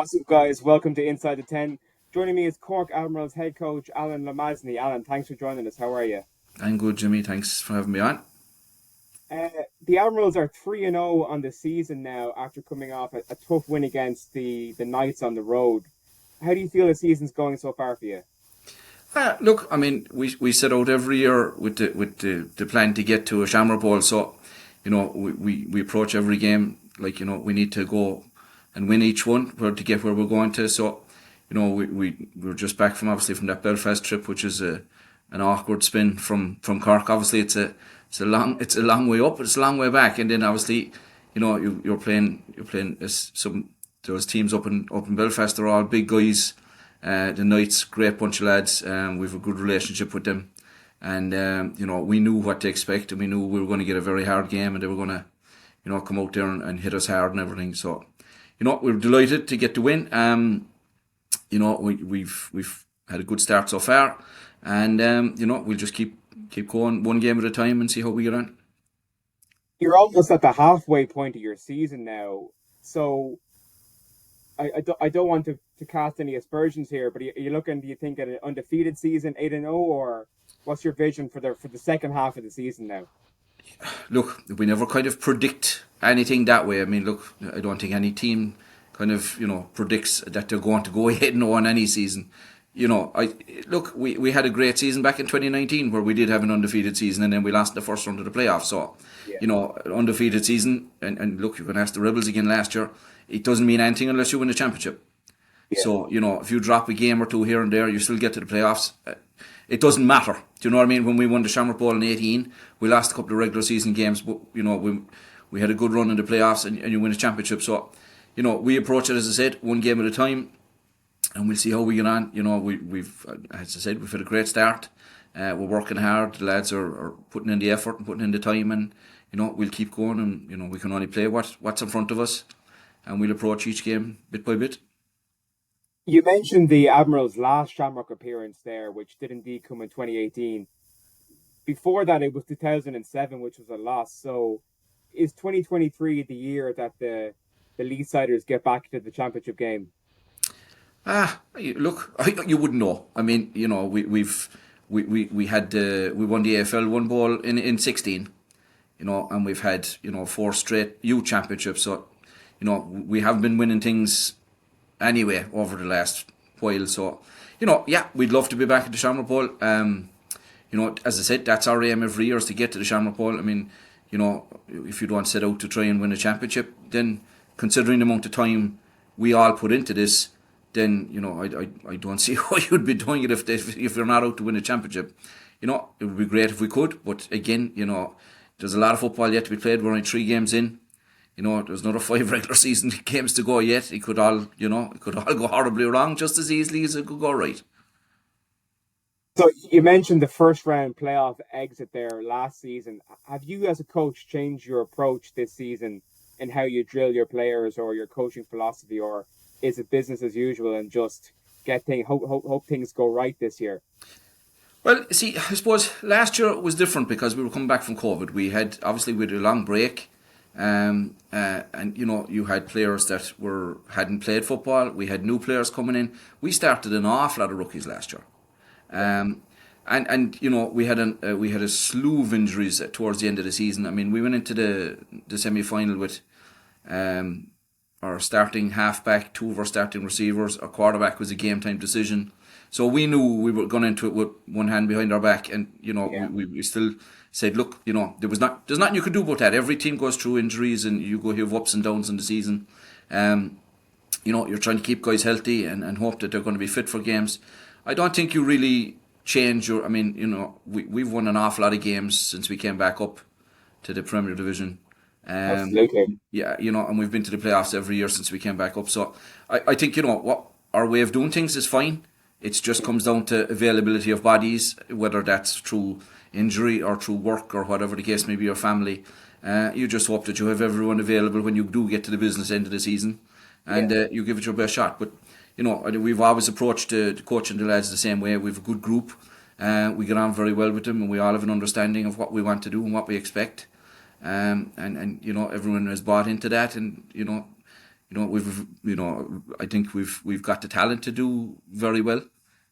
What's up, guys? Welcome to Inside the Ten. Joining me is Cork Admirals head coach Alan Lomasney. Alan, thanks for joining us. How are you? I'm good, Jimmy. Thanks for having me on. Uh, the Admirals are 3-0 on the season now after coming off a tough win against the Knights on the road. How do you feel the season's going so far for you? Look, I mean, we set out every year with the plan to get to a Shamrock Bowl. So, we approach every game like we need to go and win each one to get where we're going to. So, we're just back from obviously from that Belfast trip, which is an awkward spin from Cork. Obviously, it's a long way up, but it's a long way back. And then obviously, you're playing some those teams up in Belfast. They're all big guys. The Knights, great bunch of lads. We've a good relationship with them, and we knew what to expect, and we knew we were going to get a very hard game, and they were going to, come out there and hit us hard and everything. So, we're delighted to get the win. We've had a good start so far, and we'll just keep going one game at a time and see how we get on. You're almost at the halfway point of your season now, so I don't want to cast any aspersions here, but are you looking? Do you think at an undefeated season, 8-0, or what's your vision for the second half of the season now? Look, we never kind of predict anything that way. I mean, look, I don't think any team kind of predicts that they're going to go ahead and on any season. I look, we had a great season back in 2019 where we did have an undefeated season, and then we lost the first round of the playoffs. So, Yeah, undefeated season, and look, you can ask the Rebels again last year. It doesn't mean anything unless you win the championship. yeah, So, if you drop a game or two here and there, you still get to the playoffs. It doesn't matter. Do you know what I mean? When we won the Shamrock Bowl in 18, we lost a couple of regular season games, but, we had a good run in the playoffs, and you win a championship. So, we approach it, as I said, one game at a time, and we'll see how we get on. As I said, we've had a great start. We're working hard. The lads are putting in the effort and putting in the time, and, we'll keep going, and, we can only play what's in front of us, and we'll approach each game bit by bit. you mentioned the Admirals' last Shamrock appearance there, which did indeed come in 2018. Before that, it was 2007, which was a loss. So, is 2023 the year that the Leesiders get back to the championship game? Look, you wouldn't know. I mean, we had we won the AFL one ball in 16, and we've had four straight youth championships. So, we have been winning things anyway over the last while. So, yeah, we'd love to be back at the Shamrock Bowl. As I said, that's our aim every year is to get to the Shamrock Bowl. I mean, if you don't set out to try and win a championship, then considering the amount of time we all put into this, then I don't see why you'd be doing it if you're not out to win a championship. It would be great if we could, but again, there's a lot of football yet to be played. We're only 3 games in. There's another 5 regular season games to go yet. It could all go horribly wrong just as easily as it could go right. So, you mentioned the first round playoff exit there last season. Have you, as a coach, changed your approach this season in how you drill your players or your coaching philosophy, or is it business as usual and just hope things go right this year? Well, see, I suppose last year was different because we were coming back from COVID. We had a long break, and you had players that hadn't played football. We had new players coming in. We started an awful lot of rookies last year, and we had a slew of injuries towards the end of the season. I mean, we went into the semi final with our starting halfback, 2 of our starting receivers. Our quarterback was a game time decision. So we knew we were going into it with one hand behind our back, and Yeah. we still said, look, there's nothing you could do about that. Every team goes through injuries, and you have ups and downs in the season. Um, you're trying to keep guys healthy and hope that they're going to be fit for games. I don't think you really change your. I mean, we've won an awful lot of games since we came back up to the Premier Division. Absolutely. Yeah, and we've been to the playoffs every year since we came back up. So I think what our way of doing things is fine. It just comes down to availability of bodies, whether that's through injury or through work or whatever the case may be, or family. You just hope that you have everyone available when you do get to the business end of the season, and Yeah. you give it your best shot. But I think we've always approached the coaching the lads the same way. We've a good group. We get on very well with them, and we all have an understanding of what we want to do and what we expect. And everyone has bought into that, and I think we've got the talent to do very well,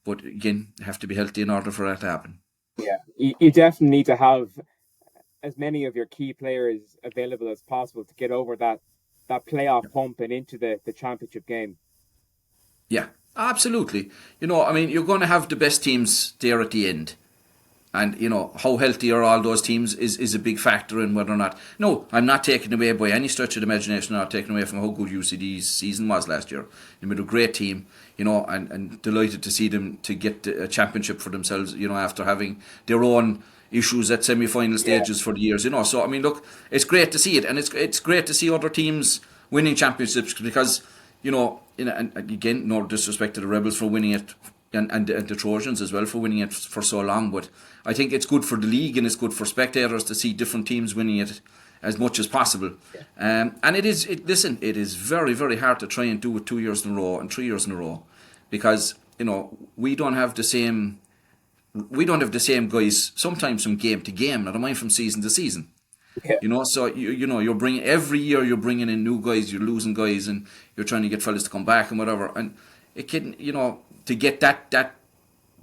but again, have to be healthy in order for that to happen. Yeah, you definitely need to have as many of your key players available as possible to get over that playoff hump and into the championship game. Yeah, absolutely. I mean, you're going to have the best teams there at the end. And, how healthy are all those teams is a big factor in whether or not. No, I'm not taking away by any stretch of the imagination, not taking away from how good UCD's season was last year. They made a great team, and delighted to see them to get a championship for themselves, after having their own issues at semi-final stages for the years, So, I mean, look, it's great to see it, and it's great to see other teams winning championships because, and again, no disrespect to the Rebels for winning it and the Trojans as well for winning it for so long. But I think it's good for the league and it's good for spectators to see different teams winning it as much as possible. And it is very, very hard to try and do it 2 years in a row and 3 years in a row because, we don't have the same guys sometimes from game to game, not mind from season to season. Yeah. So you're bringing every year you're bringing in new guys, you're losing guys, and you're trying to get fellas to come back and whatever. And it can, to get that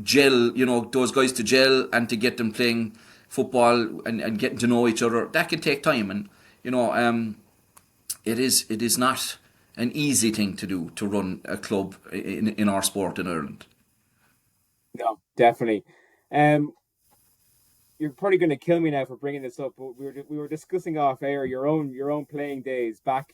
gel, those guys to gel and to get them playing football and getting to know each other, that can take time. And it is not an easy thing to do to run a club in our sport in Ireland. No, definitely. Um, you're probably going to kill me now for bringing this up, but we were discussing off air your own playing days back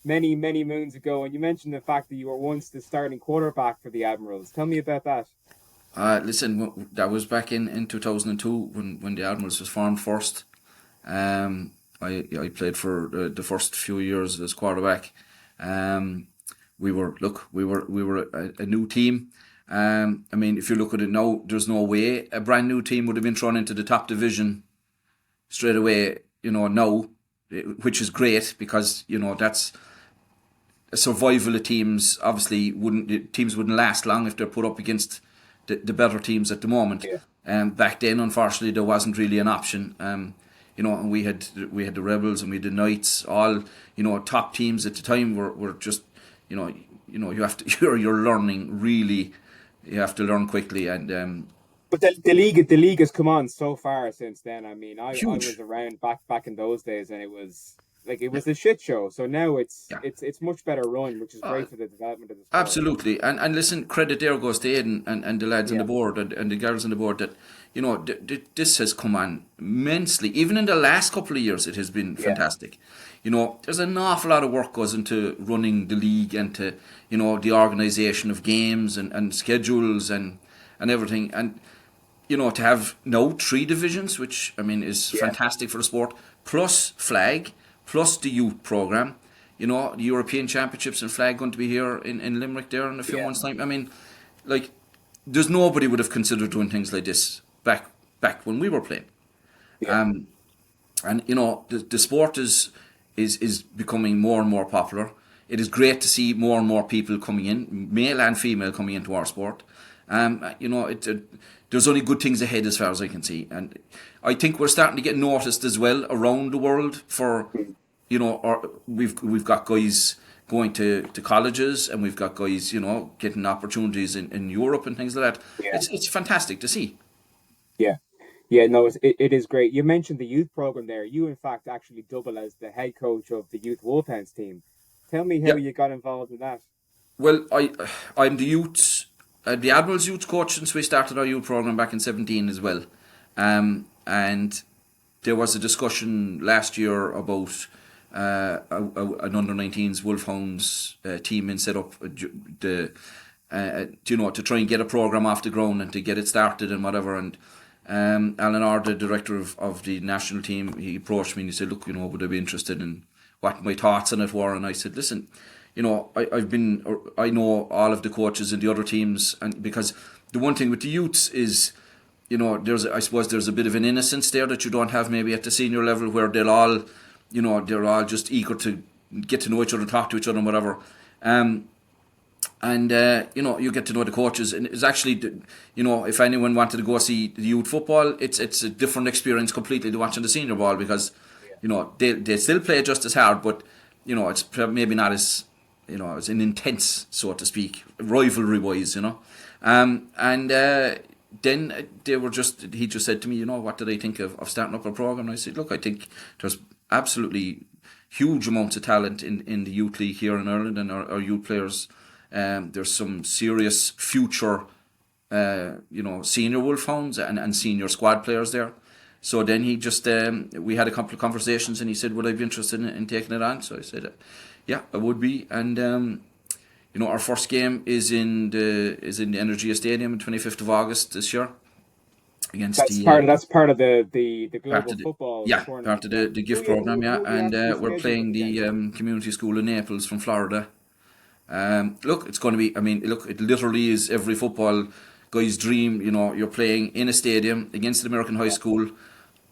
many moons ago, and you mentioned the fact that you were once the starting quarterback for the Admirals. Tell me about that. Listen, that was back in 2002 when the Admirals was formed first. I played for the first few years as quarterback. We were a new team. I mean, if you look at it now, there's no way a brand new team would have been thrown into the top division straight away. Now, which is great because that's a survival of teams. Obviously, teams wouldn't last long if they're put up against the better teams at the moment. Yeah. Back then, unfortunately, there wasn't really an option. And we had the Rebels and we had the Knights, all top teams at the time were just you have to you're learning really. You have to learn quickly and. But the league has come on so far since then. I mean, I Huge. was around back in those days, and it was a shit show. So now it's Yeah. it's much better run, which is Uh, great for the development of the sport. Absolutely, and listen, credit there goes to Aidan and the lads on the Yeah, board and the girls on the board that this has come on immensely. Even in the last couple of years, it has been yeah, fantastic. There's an awful lot of work goes into running the league and to the organisation of games and schedules and everything. And to have now 3 divisions, which I mean is yeah, fantastic for the sport, plus flag, plus the youth program. The European Championships and flag going to be here in Limerick there in a few yeah, months' time. I mean, like, there's nobody would have considered doing things like this back when we were playing. yeah, Um, and the sport is becoming more and more popular. It is great to see more and more people coming in, male and female, coming into our sport. There's only good things ahead as far as I can see, and I think we're starting to get noticed as well around the world for, we've got guys going to colleges and we've got guys, getting opportunities in Europe and things like that. yeah, It's fantastic to see. yeah. Yeah, no, it is great. You mentioned the youth program there. You, in fact, actually double as the head coach of the youth Wolfhounds team. Tell me how Yeah. you got involved in that. Well, I'm the the Admirals youth coach since we started our youth program back in 17 as well, and there was a discussion last year about an under 19s Wolfhounds team and set up to try and get a program off the ground and to get it started and whatever. And Alan, the director of the national team, he approached me and he said, "Look, would I be interested in what my thoughts on it were?" And I said, "Listen, I know all of the coaches in the other teams, and because the one thing with the youths is, I suppose there's a bit of an innocence there that you don't have maybe at the senior level where they're all just eager to get to know each other, talk to each other, and whatever." And you get to know the coaches, and it's actually, if anyone wanted to go see the youth football, it's a different experience completely to watching the senior ball because, Yeah, they still play just as hard, but it's maybe not as it was an intense, so to speak, rivalry-wise, and then he just said to me, what did I think of starting up a program? And I said, look, I think there's absolutely huge amounts of talent in the youth league here in Ireland, and our youth players. There's some serious future, senior Wolfhounds and senior squad players there. So then he just, we had a couple of conversations, and he said, would I be interested in taking it on? So I said, yeah, I would be. And our first game is in the Energia Stadium on 25th of August this year against That's part of the part global of the football yeah tournament. part of Yeah. the gift program, Who yeah, are we and actually we're scheduled playing the against? community school in Naples from Florida. Look, it's going to be. I mean, look, it literally is every football guy's dream. You're playing in a stadium against an American high Yeah, school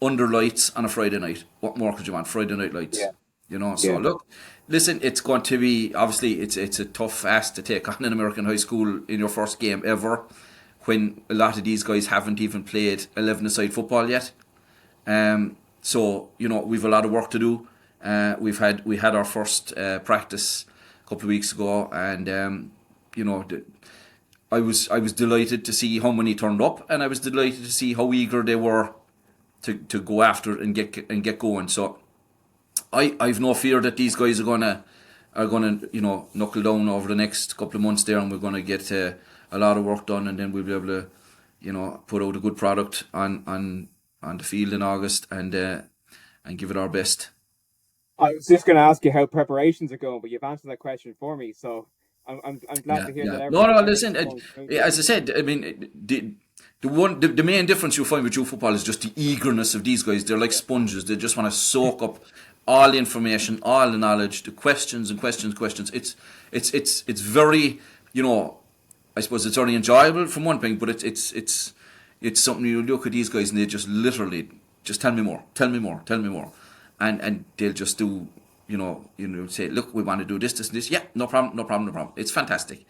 under lights on a Friday night. What more could you want? Friday night lights. yeah, So yeah. look, listen, it's going to be obviously it's a tough ask to take on an American high school in your first game ever, when a lot of these guys haven't even played 11-a-side football yet. So we've a lot of work to do. We had our first practice a couple of weeks ago, and I was delighted to see how many turned up, and I was delighted to see how eager they were to go after it and get going. So I've no fear that these guys are gonna knuckle down over the next couple of months there, and we're gonna get a lot of work done, and then we'll be able to put out a good product on the field in August, and give it our best. I was just going to ask you how preparations are going, but you've answered that question for me. So I'm glad Yeah, to hear yeah. that No, no. Listen, everything's going smoothly. as I said, I mean, the main difference you'll find with youth football is just the eagerness of these guys. They're like Yeah, sponges. They just want to soak up all the information, all the knowledge, the questions and questions. It's very, I suppose it's very enjoyable from one thing, but it's something. You look at these guys and they just literally just tell me more, tell me more, tell me more, and they'll just do. Say, look, we want to do this, and this. Yeah, no problem, no problem, no problem. It's fantastic,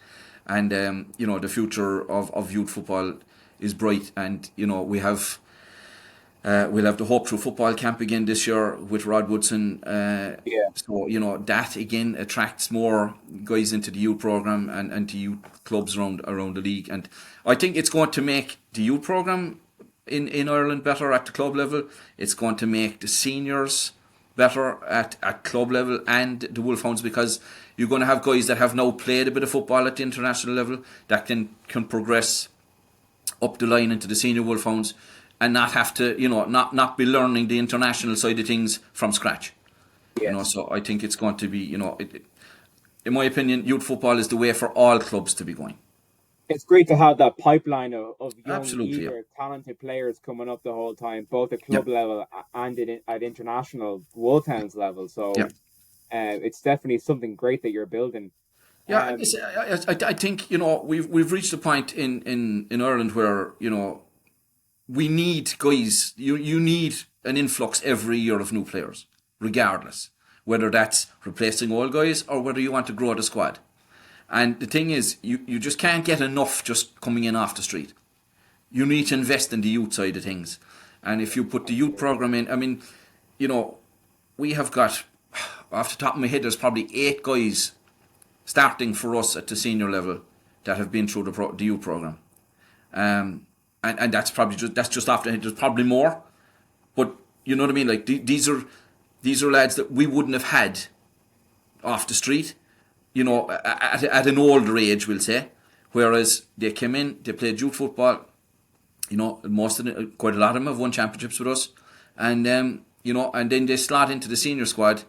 and the future of youth football is bright, and we'll have the Hope Through Football Camp again this year with Rod Woodson. yeah. So that again attracts more guys into the youth program and to youth clubs around the league, and I think it's going to make the youth program in Ireland better at the club level. It's going to make the seniors better at club level and the Wolfhounds, because you're going to have guys that have now played a bit of football at the international level that can progress up the line into the senior Wolfhounds and not have to not be learning the international side of things from scratch. Yes. So I think it's going to be in my opinion, youth football is the way for all clubs to be going. It's great to have that pipeline of young, Absolutely, yeah. eager, talented players coming up the whole time, both at Yeah, club level and at international Woltowns level. yeah. So it's definitely something great that you're building. Yeah, Um, I think we've reached a point in Ireland where we need guys. You need an influx every year of new players, regardless whether that's replacing old guys or whether you want to grow the squad. And the thing is, you just can't get enough just coming in off the street. You need to invest in the youth side of things, and if you put the youth absolutely. program in, I mean, we have got, off the top of my head, there's probably 8 guys starting for us at the senior level that have been through the youth program. And that's probably just after. There's probably more, but you know what I mean. Like these are lads that we wouldn't have had off the street, at an older age, we'll say. Whereas they came in, they played youth football. Most of them, quite a lot of them have won championships with us, and and then they slot into the senior squad.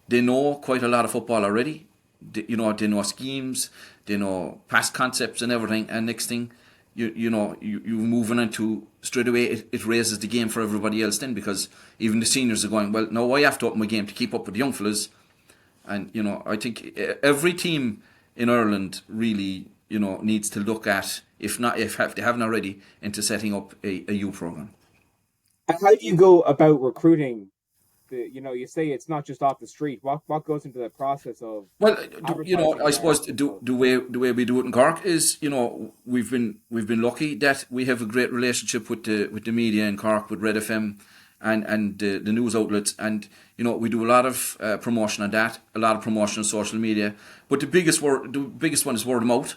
They know quite a lot of football already. They know schemes, they know past concepts and everything. And next thing, you're moving into straight away. It raises the game for everybody else then, because even the seniors are going, well, no, I have to up my game to keep up with the young fellas. And I think every team in Ireland really needs to look at, if they haven't already, into setting up a youth program. And how do you go about recruiting? You say it's not just off the street. What goes into the process of Well, advertising I around suppose youth the football? way we do it in Cork is, we've been lucky that we have a great relationship with the media in Cork, with Red FM, and the news outlets, and we do a lot of promotion on that, a lot of promotion on social media. But the biggest one is word of mouth.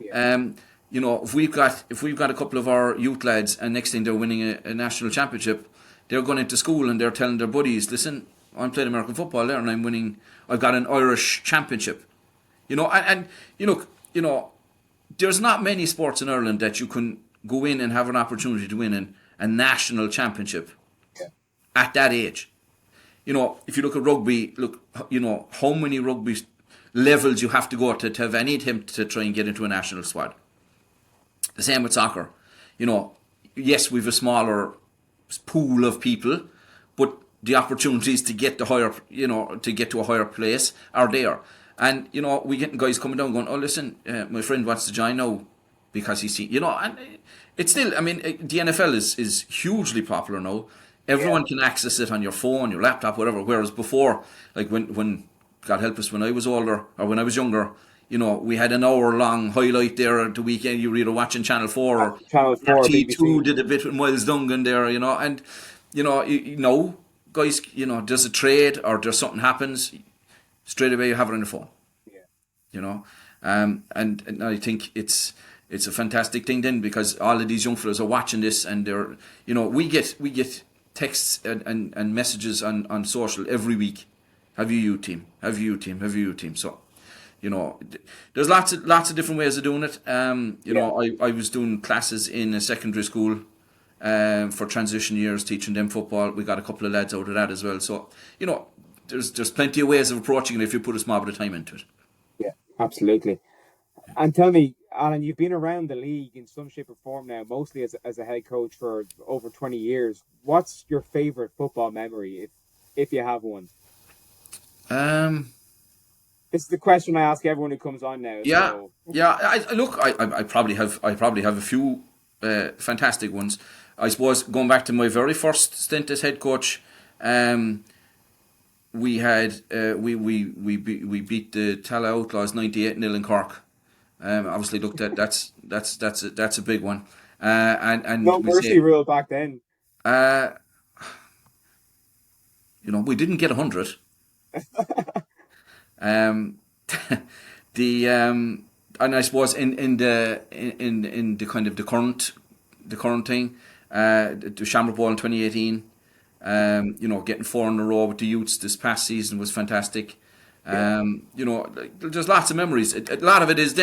Yeah. If we've got a couple of our youth lads, and next thing they're winning a national championship, they're going into school and they're telling their buddies, "Listen, I'm playing American football there, and I'm winning. I've got an Irish championship." There's not many sports in Ireland that you can go in and have an opportunity to win a national championship at that age. If you look at rugby, how many rugby levels you have to go to have any attempt to try and get into a national squad. The same with soccer. Yes, we've a smaller pool of people, but the opportunities to get to a higher place are there. And we get guys coming down going, "Oh, listen, my friend wants to join now because he's seen," and it's still. I mean, the NFL is hugely popular now. Everyone can access it on your phone, your laptop, whatever. Whereas before, like when God help us, when I was older or when I was younger, we had an hour-long highlight there at the weekend. You were either watching Channel 4 or Channel 4, RT2 BBC. did a bit with Miles Dungan there, and guys, there's a trade or there's something happens, straight away you have it on the phone. Yeah. And I think it's a fantastic thing then, because all of these young fellas are watching this, and they're, we get texts and messages on social every week. Have you youth team? Have you youth team? Have you youth team? So, there's lots of different ways of doing it. I was doing classes in a secondary school for transition years, teaching them football. We got a couple of lads out of that as well. So, there's plenty of ways of approaching it if you put a small bit of time into it. Yeah, absolutely. And tell me, Alan, you've been around the league in some shape or form now, mostly as a head coach for over 20 years. What's your favourite football memory, if you have one? This is the question I ask everyone who comes on now. Yeah, So. yeah. I probably have a few fantastic ones. I suppose going back to my very first stint as head coach, we had we beat the Tala Outlaws 98-0 in Cork. Obviously, look, that's a big one. And No mercy rule back then. We didn't get 100. And I suppose in the kind of the current thing, the Shamrock Bowl in 2018, getting 4 in a row with the youths this past season was fantastic. There's lots of memories. A lot of it is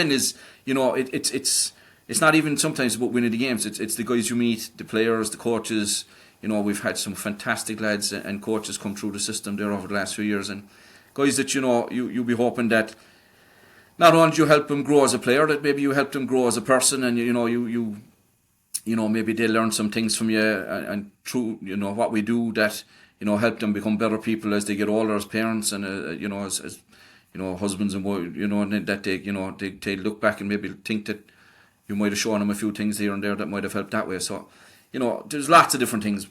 it's not even sometimes about winning the games. It's the guys you meet, the players, the coaches. We've had some fantastic lads and coaches come through the system there over the last few years, and guys that you'll be hoping that not only do you help them grow as a player, that maybe you help them grow as a person, and maybe they learn some things from you, and through what we do that help them become better people as they get older, as parents, and as husbands and wives, and that they look back and maybe think that you might have shown them a few things here and there that might have helped that way. So there's lots of different things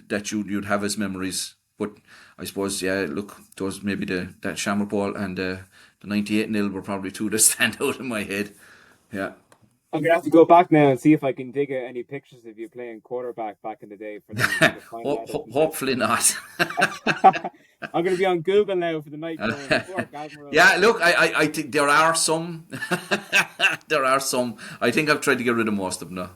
that you'd have as memories. But I suppose, look, those maybe that Shamrock Ball and the 98-0 were probably two that stand out in my head. Yeah. I'm gonna have to go back now and see if I can dig out any pictures of you playing quarterback back in the day. For Hopefully not. I'm gonna be on Google now for the night. Admirals. Yeah, look, I think there are some. There are some. I think I've tried to get rid of most of them now.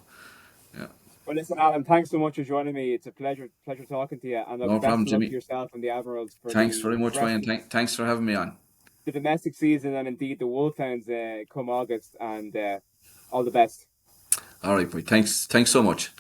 Yeah. Well, listen, Alan, thanks so much for joining me. It's a pleasure talking to you. And no problem, Jimmy. To yourself and the Admirals. Thanks very much, Ryan. Thanks for having me on. The domestic season and indeed the Wolfhounds come August, and all the best. All right, boy. Thanks so much.